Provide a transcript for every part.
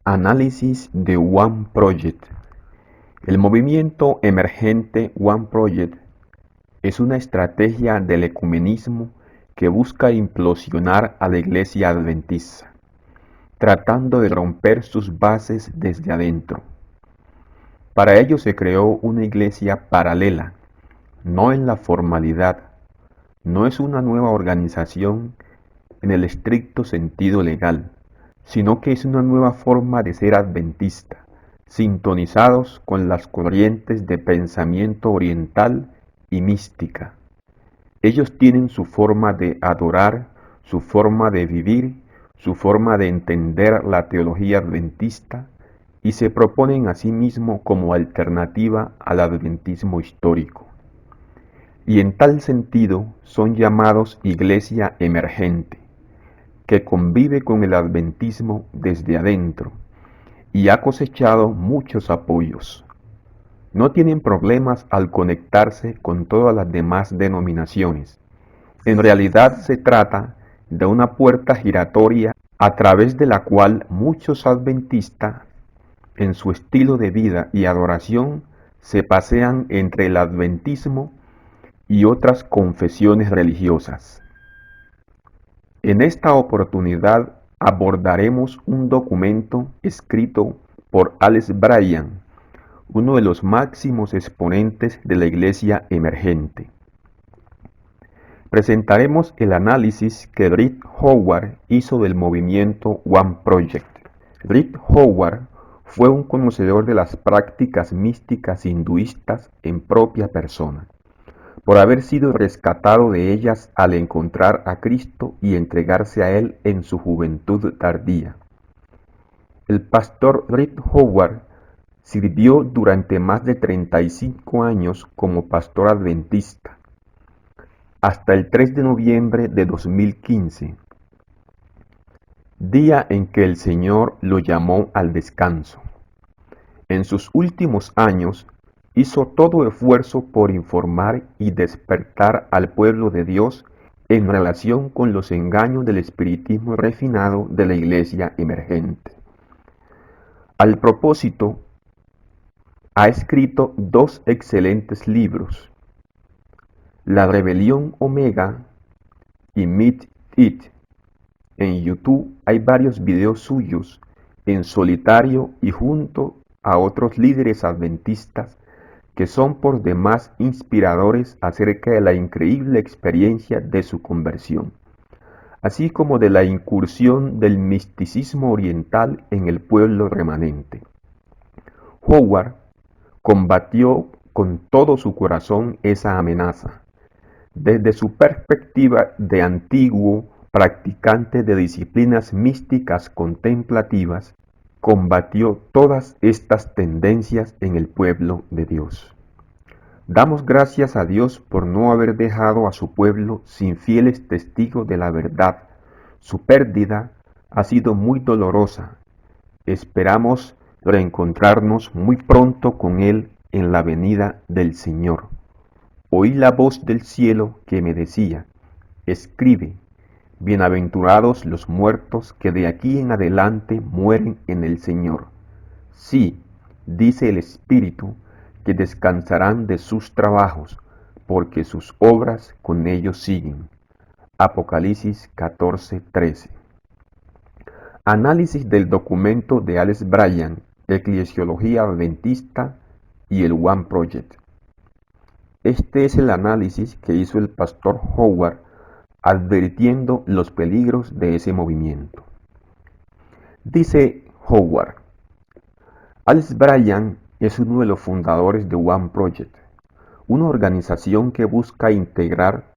Análisis de One Project. El movimiento emergente One Project es una estrategia del ecumenismo que busca implosionar a la Iglesia Adventista, tratando de romper sus bases desde adentro. Para ello se creó una iglesia paralela, no en la formalidad, no es una nueva organización en el estricto sentido legal, sino que es una nueva forma de ser adventista, sintonizados con las corrientes de pensamiento oriental y mística. Ellos tienen su forma de adorar, su forma de vivir, su forma de entender la teología adventista y se proponen a sí mismos como alternativa al adventismo histórico. Y en tal sentido son llamados iglesia emergente, que convive con el adventismo desde adentro y ha cosechado muchos apoyos. No tienen problemas al conectarse con todas las demás denominaciones. En realidad se trata de una puerta giratoria a través de la cual muchos adventistas, en su estilo de vida y adoración, se pasean entre el adventismo y otras confesiones religiosas. En esta oportunidad abordaremos un documento escrito por Alex Bryan, uno de los máximos exponentes de la Iglesia emergente. Presentaremos el análisis que Rick Howard hizo del movimiento One Project. Rick Howard fue un conocedor de las prácticas místicas hinduistas en propia persona, por haber sido rescatado de ellas al encontrar a Cristo y entregarse a Él en su juventud tardía. El pastor Rick Howard sirvió durante más de 35 años como pastor adventista, hasta el 3 de noviembre de 2015, día en que el Señor lo llamó al descanso. En sus últimos años, hizo todo esfuerzo por informar y despertar al pueblo de Dios en relación con los engaños del espiritismo refinado de la iglesia emergente. Al propósito, ha escrito dos excelentes libros, La Rebelión Omega y Meet It. En YouTube hay varios videos suyos en solitario y junto a otros líderes adventistas que son por demás inspiradores acerca de la increíble experiencia de su conversión, así como de la incursión del misticismo oriental en el pueblo remanente. Howard combatió con todo su corazón esa amenaza. Desde su perspectiva de antiguo practicante de disciplinas místicas contemplativas, combatió todas estas tendencias en el pueblo de Dios. Damos gracias a Dios por no haber dejado a su pueblo sin fieles testigos de la verdad. Su pérdida ha sido muy dolorosa. Esperamos reencontrarnos muy pronto con Él en la venida del Señor. Oí la voz del cielo que me decía, escribe, bienaventurados los muertos que de aquí en adelante mueren en el Señor. Sí, dice el Espíritu, que descansarán de sus trabajos, porque sus obras con ellos siguen. Apocalipsis 14:13. Análisis del documento de Alex Bryan, Eclesiología Adventista y el One Project. Este es el análisis que hizo el pastor Howard advirtiendo los peligros de ese movimiento. Dice Howard, Alex Bryan es uno de los fundadores de One Project, una organización que busca integrar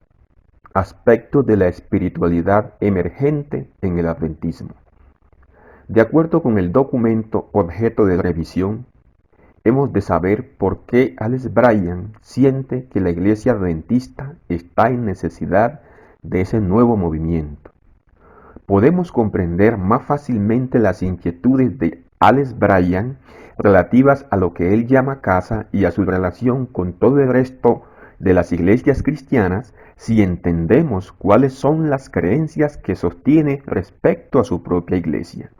aspectos de la espiritualidad emergente en el adventismo. De acuerdo con el documento objeto de revisión, hemos de saber por qué Alex Bryan siente que la iglesia adventista está en necesidad de ese nuevo movimiento. Podemos comprender más fácilmente las inquietudes de Alex Bryan relativas a lo que él llama casa y a su relación con todo el resto de las iglesias cristianas si entendemos cuáles son las creencias que sostiene respecto a su propia iglesia.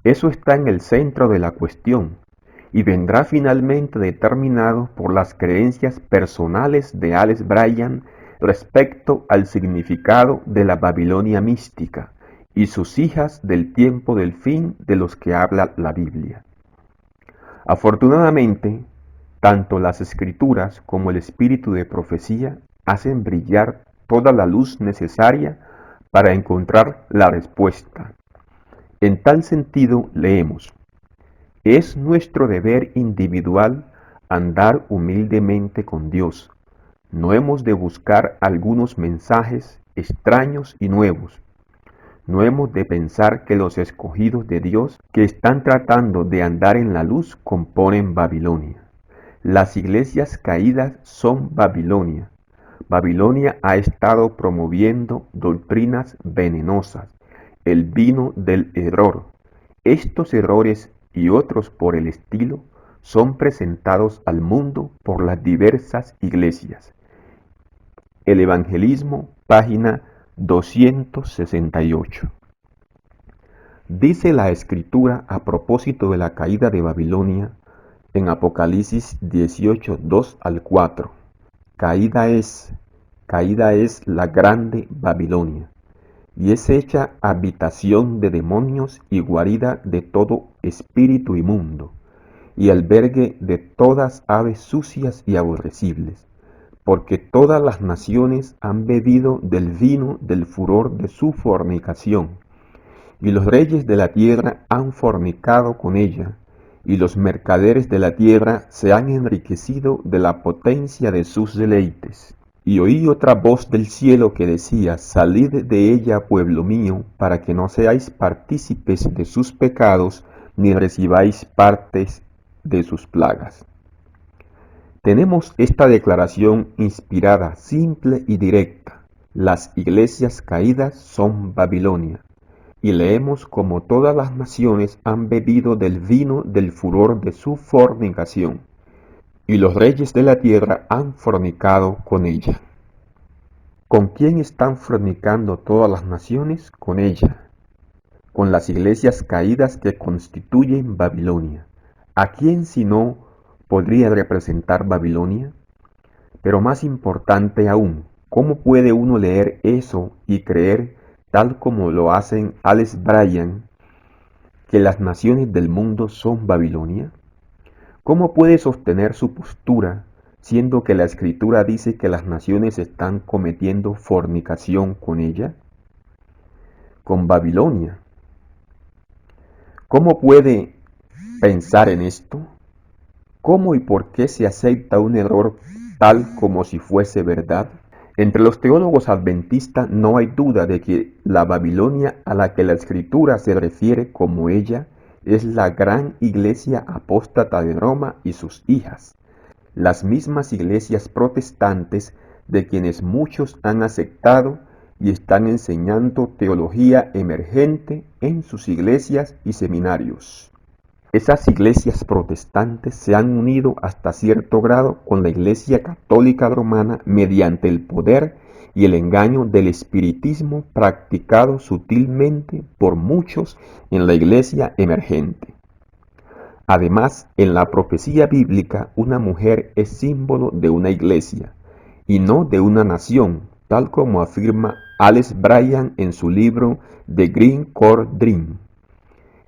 Eso está en el centro de la cuestión y vendrá finalmente determinado por las creencias personales de Alex Bryan respecto al significado de la Babilonia mística y sus hijas del tiempo del fin de los que habla la Biblia. Afortunadamente, tanto las escrituras como el espíritu de profecía hacen brillar toda la luz necesaria para encontrar la respuesta. En tal sentido, leemos: es nuestro deber individual andar humildemente con Dios. No hemos de buscar algunos mensajes extraños y nuevos. No hemos de pensar que los escogidos de Dios que están tratando de andar en la luz componen Babilonia. Las iglesias caídas son Babilonia. Babilonia ha estado promoviendo doctrinas venenosas, el vino del error. Estos errores y otros por el estilo son presentados al mundo por las diversas iglesias. El Evangelismo, página 268. Dice la Escritura a propósito de la caída de Babilonia en Apocalipsis 18, 2 al 4. Caída es la grande Babilonia, y es hecha habitación de demonios y guarida de todo espíritu inmundo, y albergue de todas aves sucias y aborrecibles, porque todas las naciones han bebido del vino del furor de su fornicación, y los reyes de la tierra han fornicado con ella, y los mercaderes de la tierra se han enriquecido de la potencia de sus deleites. Y oí otra voz del cielo que decía: salid de ella, pueblo mío, para que no seáis partícipes de sus pecados, ni recibáis partes de sus plagas. Tenemos esta declaración inspirada, simple y directa: las iglesias caídas son Babilonia. Y leemos como todas las naciones han bebido del vino del furor de su fornicación, y los reyes de la tierra han fornicado con ella. ¿Con quién están fornicando todas las naciones? Con ella, con las iglesias caídas que constituyen Babilonia. ¿A quién si no podría representar Babilonia? Pero más importante aún, ¿cómo puede uno leer eso y creer, tal como lo hacen Alex Bryan, que las naciones del mundo son Babilonia? ¿Cómo puede sostener su postura, siendo que la Escritura dice que las naciones están cometiendo fornicación con ella? Con Babilonia. ¿Cómo puede pensar en esto? ¿Cómo y por qué se acepta un error tal como si fuese verdad? Entre los teólogos adventistas no hay duda de que la Babilonia a la que la Escritura se refiere como ella es la gran iglesia apóstata de Roma y sus hijas, las mismas iglesias protestantes de quienes muchos han aceptado y están enseñando teología emergente en sus iglesias y seminarios. Esas iglesias protestantes se han unido hasta cierto grado con la Iglesia Católica Romana mediante el poder y el engaño del espiritismo practicado sutilmente por muchos en la iglesia emergente. Además, en la profecía bíblica, una mujer es símbolo de una iglesia y no de una nación, tal como afirma Alex Bryan en su libro The Green Core Dream.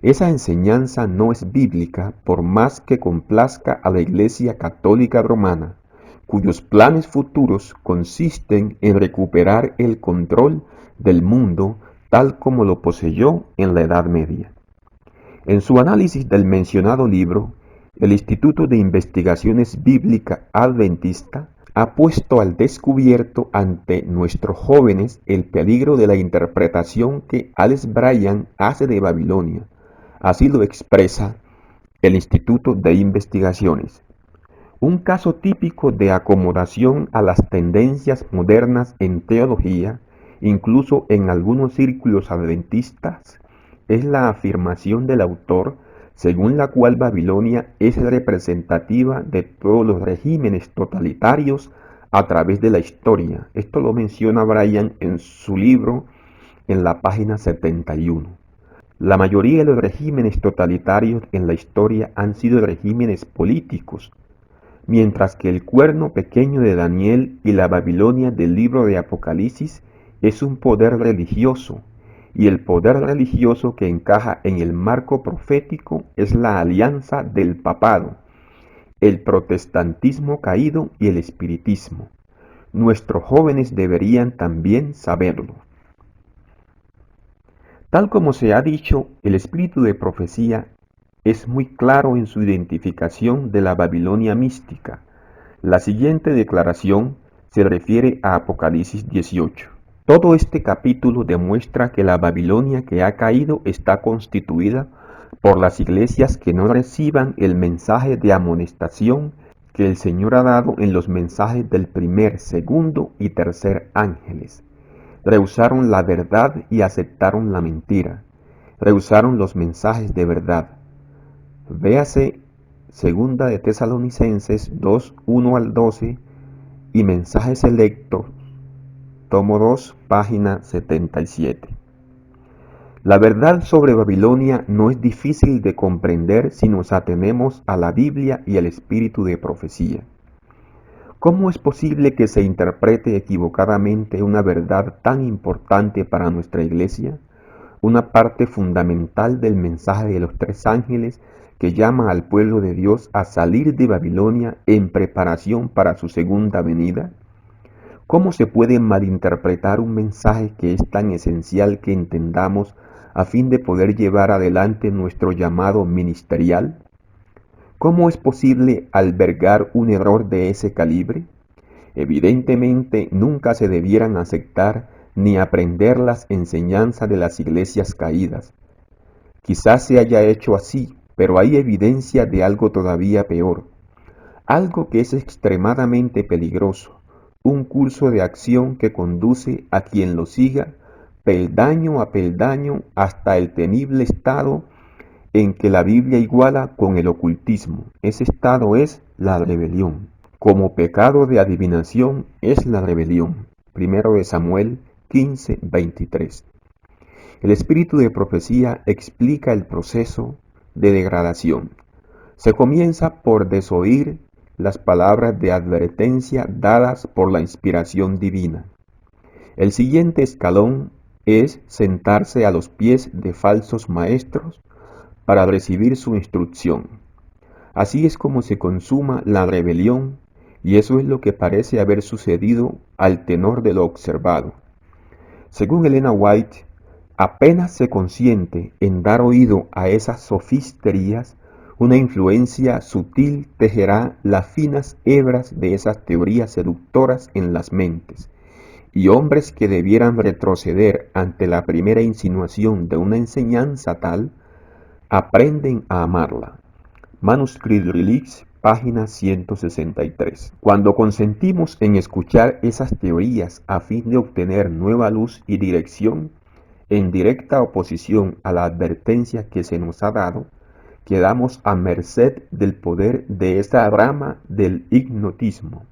Esa enseñanza no es bíblica por más que complazca a la Iglesia Católica Romana, cuyos planes futuros consisten en recuperar el control del mundo tal como lo poseyó en la Edad Media. En su análisis del mencionado libro, el Instituto de Investigaciones Bíblicas Adventista ha puesto al descubierto ante nuestros jóvenes el peligro de la interpretación que Alex Bryan hace de Babilonia. Así lo expresa el Instituto de Investigaciones. Un caso típico de acomodación a las tendencias modernas en teología, incluso en algunos círculos adventistas, es la afirmación del autor según la cual Babilonia es representativa de todos los regímenes totalitarios a través de la historia. Esto lo menciona Bryan en su libro en la página 71. La mayoría de los regímenes totalitarios en la historia han sido regímenes políticos, mientras que el cuerno pequeño de Daniel y la Babilonia del libro de Apocalipsis es un poder religioso, y el poder religioso que encaja en el marco profético es la alianza del papado, el protestantismo caído y el espiritismo. Nuestros jóvenes deberían también saberlo. Tal como se ha dicho, el espíritu de profecía es muy claro en su identificación de la Babilonia mística. La siguiente declaración se refiere a Apocalipsis 18. Todo este capítulo demuestra que la Babilonia que ha caído está constituida por las iglesias que no reciban el mensaje de amonestación que el Señor ha dado en los mensajes del primer, segundo y tercer ángeles. Rehusaron la verdad y aceptaron la mentira. Rehusaron los mensajes de verdad. Véase Segunda de Tesalonicenses 2, 1 al 12 y Mensajes Selectos, tomo 2, página 77. La verdad sobre Babilonia no es difícil de comprender si nos atenemos a la Biblia y al espíritu de profecía. ¿Cómo es posible que se interprete equivocadamente una verdad tan importante para nuestra iglesia? Una parte fundamental del mensaje de los tres ángeles que llama al pueblo de Dios a salir de Babilonia en preparación para su segunda venida. ¿Cómo se puede malinterpretar un mensaje que es tan esencial que entendamos a fin de poder llevar adelante nuestro llamado ministerial? ¿Cómo es posible albergar un error de ese calibre? Evidentemente nunca se debieran aceptar ni aprender las enseñanzas de las iglesias caídas. Quizás se haya hecho así, pero hay evidencia de algo todavía peor, algo que es extremadamente peligroso, un curso de acción que conduce a quien lo siga peldaño a peldaño hasta el temible estado en que la Biblia iguala con el ocultismo. Ese estado es la rebelión. Como pecado de adivinación es la rebelión. Primero de Samuel 15, 23. El espíritu de profecía explica el proceso de degradación. Se comienza por desoír las palabras de advertencia dadas por la inspiración divina. El siguiente escalón es sentarse a los pies de falsos maestros para recibir su instrucción. Así es como se consuma la rebelión, y eso es lo que parece haber sucedido al tenor de lo observado. Según Elena White, apenas se consiente en dar oído a esas sofisterías, una influencia sutil tejerá las finas hebras de esas teorías seductoras en las mentes, y hombres que debieran retroceder ante la primera insinuación de una enseñanza tal, aprenden a amarla. Manuscript Relics, página 163. Cuando consentimos en escuchar esas teorías a fin de obtener nueva luz y dirección, en directa oposición a la advertencia que se nos ha dado, quedamos a merced del poder de esa rama del ignotismo.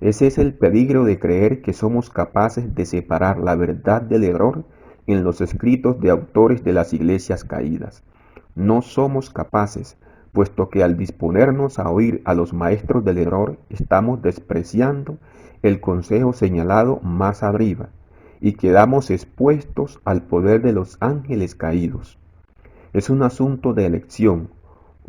Ese es el peligro de creer que somos capaces de separar la verdad del error en los escritos de autores de las iglesias caídas. No somos capaces, puesto que al disponernos a oír a los maestros del error, estamos despreciando el consejo señalado más arriba, y quedamos expuestos al poder de los ángeles caídos. Es un asunto de elección.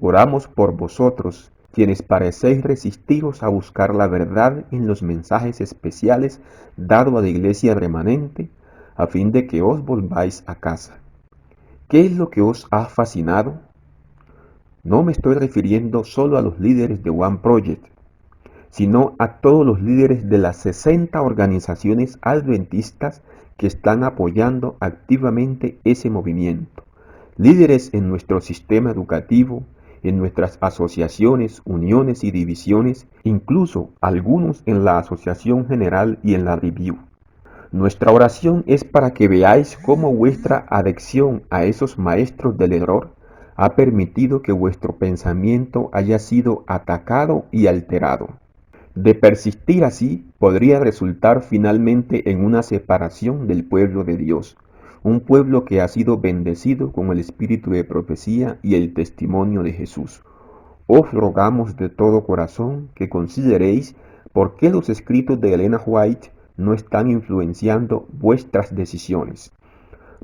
Oramos por vosotros, quienes parecéis resistiros a buscar la verdad en los mensajes especiales dados a la iglesia remanente, a fin de que os volváis a casa. ¿Qué es lo que os ha fascinado? No me estoy refiriendo solo a los líderes de One Project, sino a todos los líderes de las 60 organizaciones adventistas que están apoyando activamente ese movimiento. Líderes en nuestro sistema educativo, en nuestras asociaciones, uniones y divisiones, incluso algunos en la Asociación General y en la Review. Nuestra oración es para que veáis cómo vuestra adhesión a esos maestros del error ha permitido que vuestro pensamiento haya sido atacado y alterado. De persistir así, podría resultar finalmente en una separación del pueblo de Dios, un pueblo que ha sido bendecido con el espíritu de profecía y el testimonio de Jesús. Os rogamos de todo corazón que consideréis por qué los escritos de Elena White no están influenciando vuestras decisiones.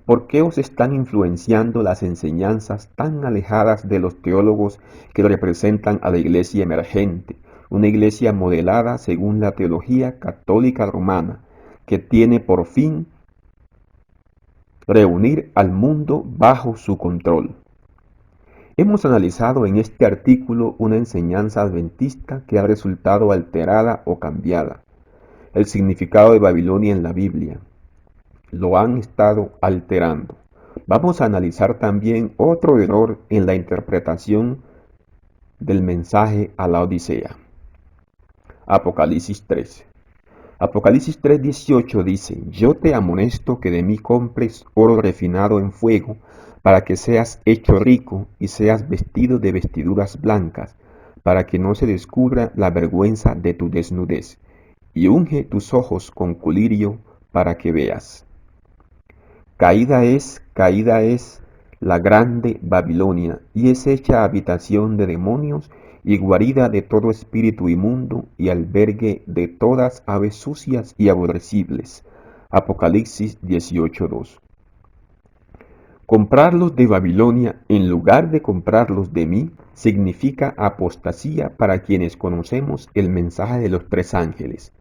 ¿Por qué os están influenciando las enseñanzas tan alejadas de los teólogos que representan a la iglesia emergente, una iglesia modelada según la teología católica romana, que tiene por fin reunir al mundo bajo su control? Hemos analizado en este artículo una enseñanza adventista que ha resultado alterada o cambiada. El significado de Babilonia en la Biblia. Lo han estado alterando. Vamos a analizar también otro error en la interpretación del mensaje a la Odisea. Apocalipsis 3. Apocalipsis 3:18 dice: Yo te amonesto que de mí compres oro refinado en fuego, para que seas hecho rico y seas vestido de vestiduras blancas, para que no se descubra la vergüenza de tu desnudez, y unge tus ojos con colirio para que veas. Caída es la grande Babilonia, y es hecha habitación de demonios y guarida de todo espíritu inmundo y albergue de todas aves sucias y aborrecibles. Apocalipsis 18:2. Comprarlos de Babilonia en lugar de comprarlos de mí significa apostasía para quienes conocemos el mensaje de los tres ángeles.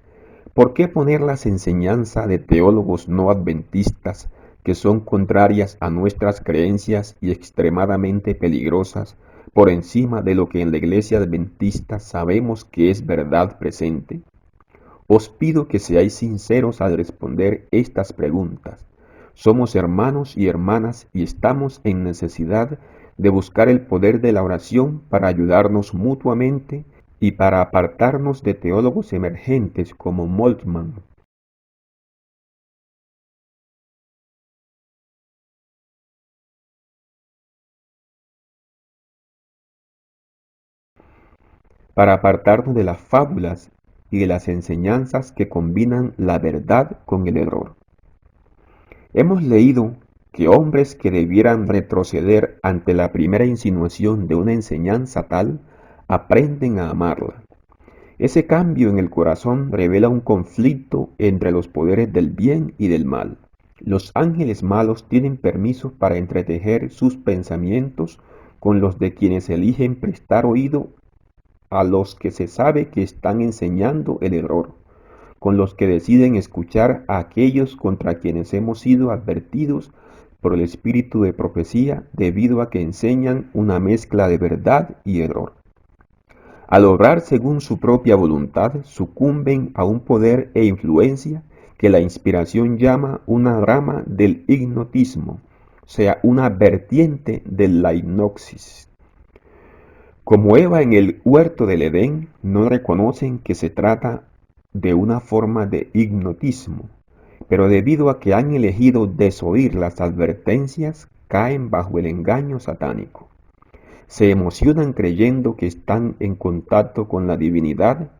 ¿Por qué poner las enseñanzas de teólogos no adventistas que son contrarias a nuestras creencias y extremadamente peligrosas por encima de lo que en la iglesia adventista sabemos que es verdad presente? Os pido que seáis sinceros al responder estas preguntas. Somos hermanos y hermanas y estamos en necesidad de buscar el poder de la oración para ayudarnos mutuamente y para apartarnos de teólogos emergentes como Moltmann. Para apartarnos de las fábulas y de las enseñanzas que combinan la verdad con el error. Hemos leído que hombres que debieran retroceder ante la primera insinuación de una enseñanza tal, aprenden a amarla. Ese cambio en el corazón revela un conflicto entre los poderes del bien y del mal. Los ángeles malos tienen permiso para entretejer sus pensamientos con los de quienes eligen prestar oído a los que se sabe que están enseñando el error, con los que deciden escuchar a aquellos contra quienes hemos sido advertidos por el espíritu de profecía debido a que enseñan una mezcla de verdad y error. Al obrar según su propia voluntad, sucumben a un poder e influencia que la inspiración llama una rama del ignotismo, o sea, una vertiente de la hipnosis. Como Eva en el huerto del Edén, no reconocen que se trata de una forma de hipnotismo, pero debido a que han elegido desoír las advertencias, caen bajo el engaño satánico. Se emocionan creyendo que están en contacto con la divinidad,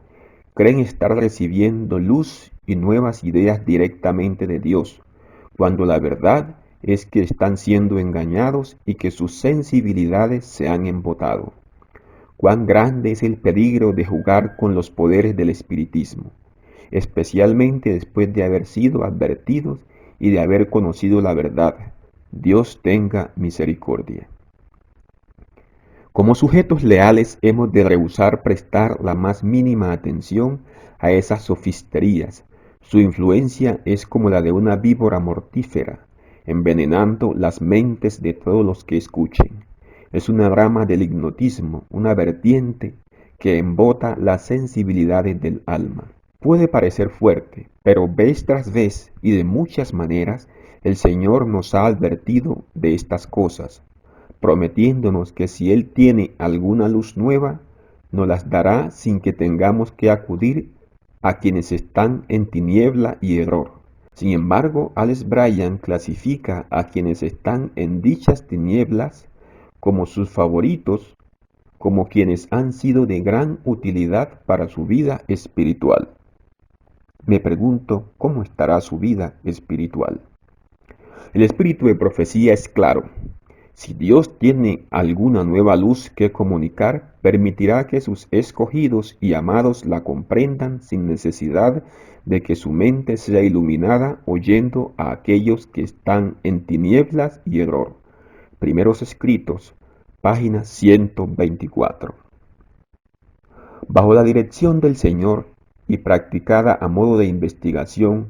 creen estar recibiendo luz y nuevas ideas directamente de Dios, cuando la verdad es que están siendo engañados y que sus sensibilidades se han embotado. Cuán grande es el peligro de jugar con los poderes del espiritismo, especialmente después de haber sido advertidos y de haber conocido la verdad. Dios tenga misericordia. Como sujetos leales hemos de rehusar prestar la más mínima atención a esas sofisterías. Su influencia es como la de una víbora mortífera, envenenando las mentes de todos los que escuchen. Es una rama del hipnotismo, una vertiente que embota las sensibilidades del alma. Puede parecer fuerte, pero vez tras vez y de muchas maneras el Señor nos ha advertido de estas cosas, prometiéndonos que si Él tiene alguna luz nueva, nos las dará sin que tengamos que acudir a quienes están en tiniebla y error. Sin embargo, Alex Bryan clasifica a quienes están en dichas tinieblas como sus favoritos, como quienes han sido de gran utilidad para su vida espiritual. Me pregunto cómo estará su vida espiritual. El espíritu de profecía es claro. Si Dios tiene alguna nueva luz que comunicar, permitirá que sus escogidos y amados la comprendan sin necesidad de que su mente sea iluminada oyendo a aquellos que están en tinieblas y error. Primeros Escritos, página 124. Bajo la dirección del Señor y practicada a modo de investigación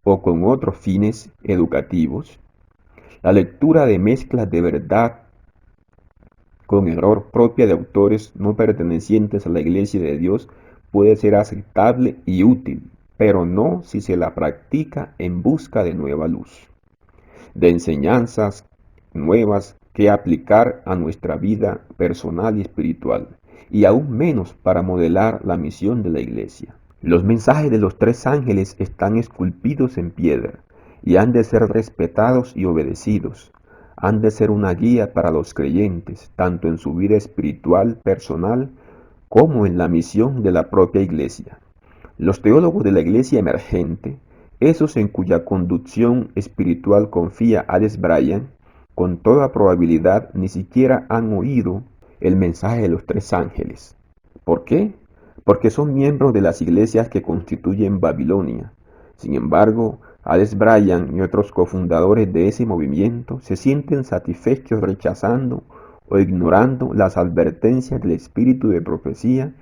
o con otros fines educativos, la lectura de mezclas de verdad con error propia de autores no pertenecientes a la Iglesia de Dios puede ser aceptable y útil, pero no si se la practica en busca de nueva luz, de enseñanzas nuevas que aplicar a nuestra vida personal y espiritual, y aún menos para modelar la misión de la Iglesia. Los mensajes de los tres ángeles están esculpidos en piedra y han de ser respetados y obedecidos. Han de ser una guía para los creyentes, tanto en su vida espiritual personal como en la misión de la propia Iglesia. Los teólogos de la Iglesia emergente, esos en cuya conducción espiritual confía Alex Bryan, con toda probabilidad ni siquiera han oído el mensaje de los tres ángeles. ¿Por qué? Porque son miembros de las iglesias que constituyen Babilonia. Sin embargo, Alex Bryan y otros cofundadores de ese movimiento se sienten satisfechos rechazando o ignorando las advertencias del espíritu de profecía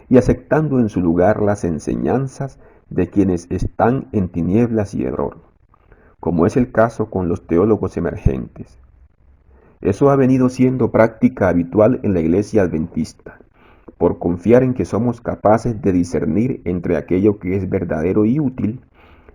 y aceptando en su lugar las enseñanzas de quienes están en tinieblas y error, como es el caso con los teólogos emergentes. Eso ha venido siendo práctica habitual en la iglesia adventista, por confiar en que somos capaces de discernir entre aquello que es verdadero y útil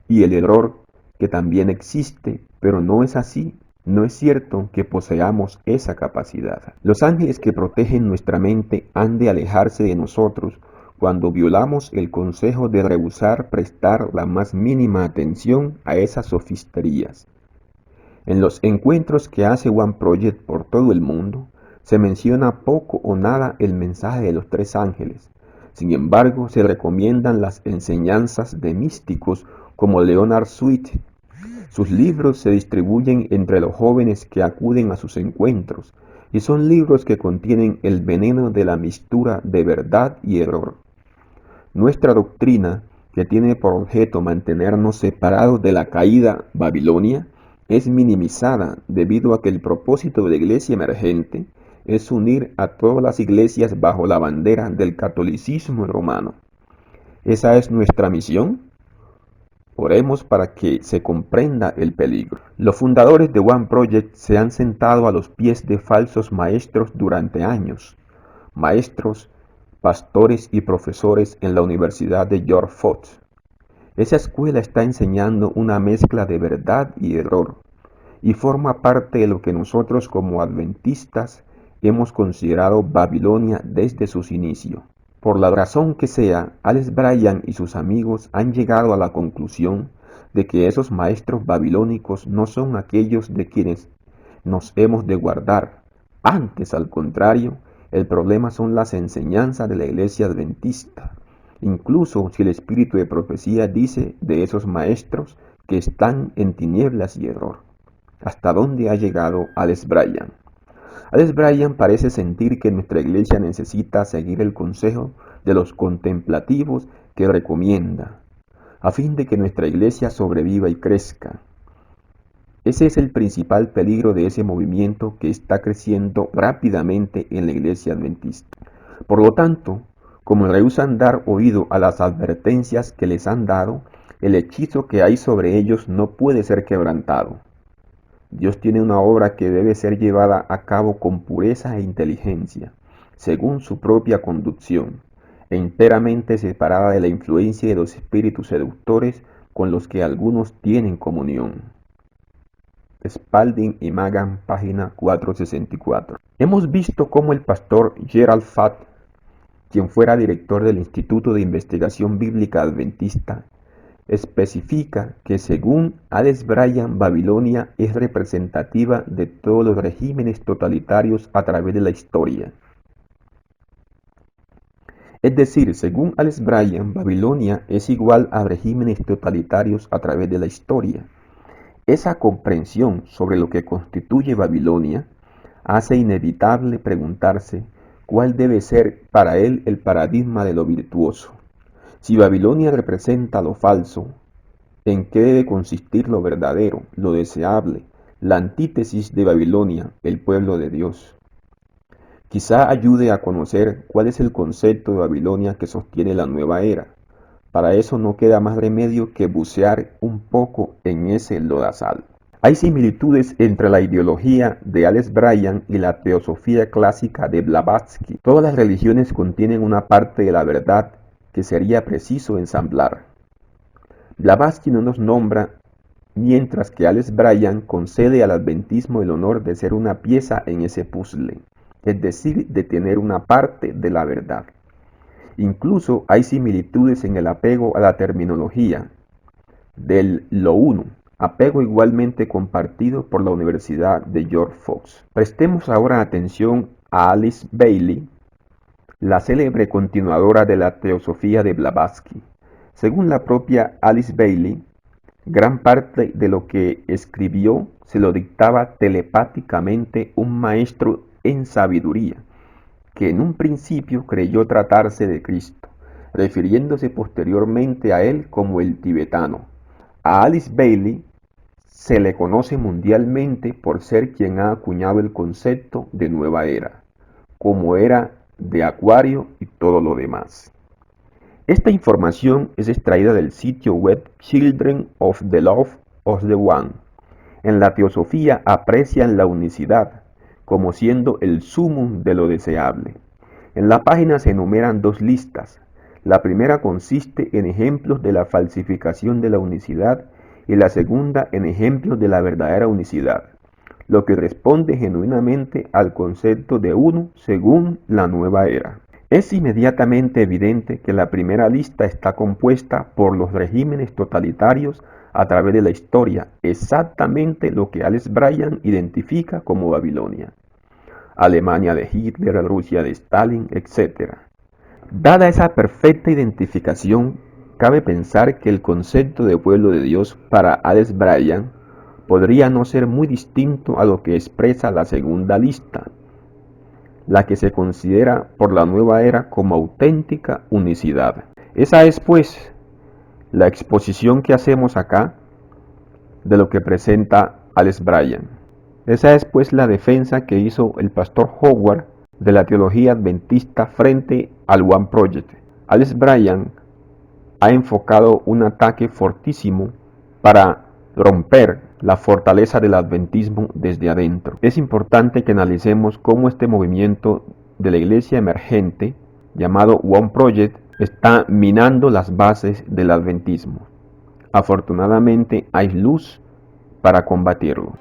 y el error que también existe, pero no es así. No es cierto que poseamos esa capacidad. Los ángeles que protegen nuestra mente han de alejarse de nosotros cuando violamos el consejo de rehusar prestar la más mínima atención a esas sofisterías. En los encuentros que hace One Project por todo el mundo, se menciona poco o nada el mensaje de los tres ángeles. Sin embargo, se recomiendan las enseñanzas de místicos como Leonard Sweet. Sus libros se distribuyen entre los jóvenes que acuden a sus encuentros, y son libros que contienen el veneno de la mistura de verdad y error. Nuestra doctrina, que tiene por objeto mantenernos separados de la caída Babilonia, es minimizada debido a que el propósito de la iglesia emergente es unir a todas las iglesias bajo la bandera del catolicismo romano. ¿Esa es nuestra misión? Oremos para que se comprenda el peligro. Los fundadores de One Project se han sentado a los pies de falsos maestros durante años, maestros, pastores y profesores en la Universidad de George Fox. Esa escuela está enseñando una mezcla de verdad y error, y forma parte de lo que nosotros como adventistas hemos considerado Babilonia desde sus inicios. Por la razón que sea, Alex Bryan y sus amigos han llegado a la conclusión de que esos maestros babilónicos no son aquellos de quienes nos hemos de guardar. Antes, al contrario, el problema son las enseñanzas de la iglesia adventista. Incluso si el espíritu de profecía dice de esos maestros que están en tinieblas y error. ¿Hasta dónde ha llegado Alex Bryan? Alex Bryan parece sentir que nuestra iglesia necesita seguir el consejo de los contemplativos que recomienda, a fin de que nuestra iglesia sobreviva y crezca. Ese es el principal peligro de ese movimiento que está creciendo rápidamente en la iglesia adventista. Por lo tanto, como rehusan dar oído a las advertencias que les han dado, el hechizo que hay sobre ellos no puede ser quebrantado. Dios tiene una obra que debe ser llevada a cabo con pureza e inteligencia, según su propia conducción, e enteramente separada de la influencia de los espíritus seductores con los que algunos tienen comunión. Spalding y Magan, página 464. Hemos visto cómo el pastor Gerald Fatt, quien fuera director del Instituto de Investigación Bíblica Adventista, especifica que según Alex Bryan, Babilonia es representativa de todos los regímenes totalitarios a través de la historia. Es decir, según Alex Bryan, Babilonia es igual a regímenes totalitarios a través de la historia. Esa comprensión sobre lo que constituye Babilonia hace inevitable preguntarse cuál debe ser para él el paradigma de lo virtuoso. Si Babilonia representa lo falso, ¿en qué debe consistir lo verdadero, lo deseable, la antítesis de Babilonia, el pueblo de Dios? Quizá ayude a conocer cuál es el concepto de Babilonia que sostiene la nueva era. Para eso no queda más remedio que bucear un poco en ese lodazal. Hay similitudes entre la ideología de Alex Bryan y la teosofía clásica de Blavatsky. Todas las religiones contienen una parte de la verdad que sería preciso ensamblar. Blavatsky no nos nombra, mientras que Alex Bryan concede al adventismo el honor de ser una pieza en ese puzzle, es decir, de tener una parte de la verdad. Incluso hay similitudes en el apego a la terminología del lo uno, apego igualmente compartido por la Universidad de George Fox. Prestemos ahora atención a Alice Bailey, la célebre continuadora de la teosofía de Blavatsky. Según la propia Alice Bailey, gran parte de lo que escribió se lo dictaba telepáticamente un maestro en sabiduría, que en un principio creyó tratarse de Cristo, refiriéndose posteriormente a él como el tibetano. A Alice Bailey se le conoce mundialmente por ser quien ha acuñado el concepto de nueva era, como era de Acuario y todo lo demás. Esta información es extraída del sitio web Children of the Love of the One. En la teosofía aprecian la unicidad como siendo el sumum de lo deseable. En la página se enumeran dos listas. La primera consiste en ejemplos de la falsificación de la unicidad y la segunda en ejemplos de la verdadera unicidad, lo que responde genuinamente al concepto de uno según la nueva era. Es inmediatamente evidente que la primera lista está compuesta por los regímenes totalitarios a través de la historia, exactamente lo que Alex Bryan identifica como Babilonia. Alemania de Hitler, Rusia de Stalin, etc. Dada esa perfecta identificación, cabe pensar que el concepto de pueblo de Dios para Alex Bryan podría no ser muy distinto a lo que expresa la segunda lista, la que se considera por la nueva era como auténtica unicidad. Esa es, pues, la exposición que hacemos acá de lo que presenta Alex Bryan. Esa es, pues, la defensa que hizo el pastor Howard de la teología adventista frente al One Project. Alex Bryan ha enfocado un ataque fortísimo para romper la fortaleza del adventismo desde adentro. Es importante que analicemos cómo este movimiento de la iglesia emergente, llamado One Project, está minando las bases del adventismo. Afortunadamente hay luz para combatirlo.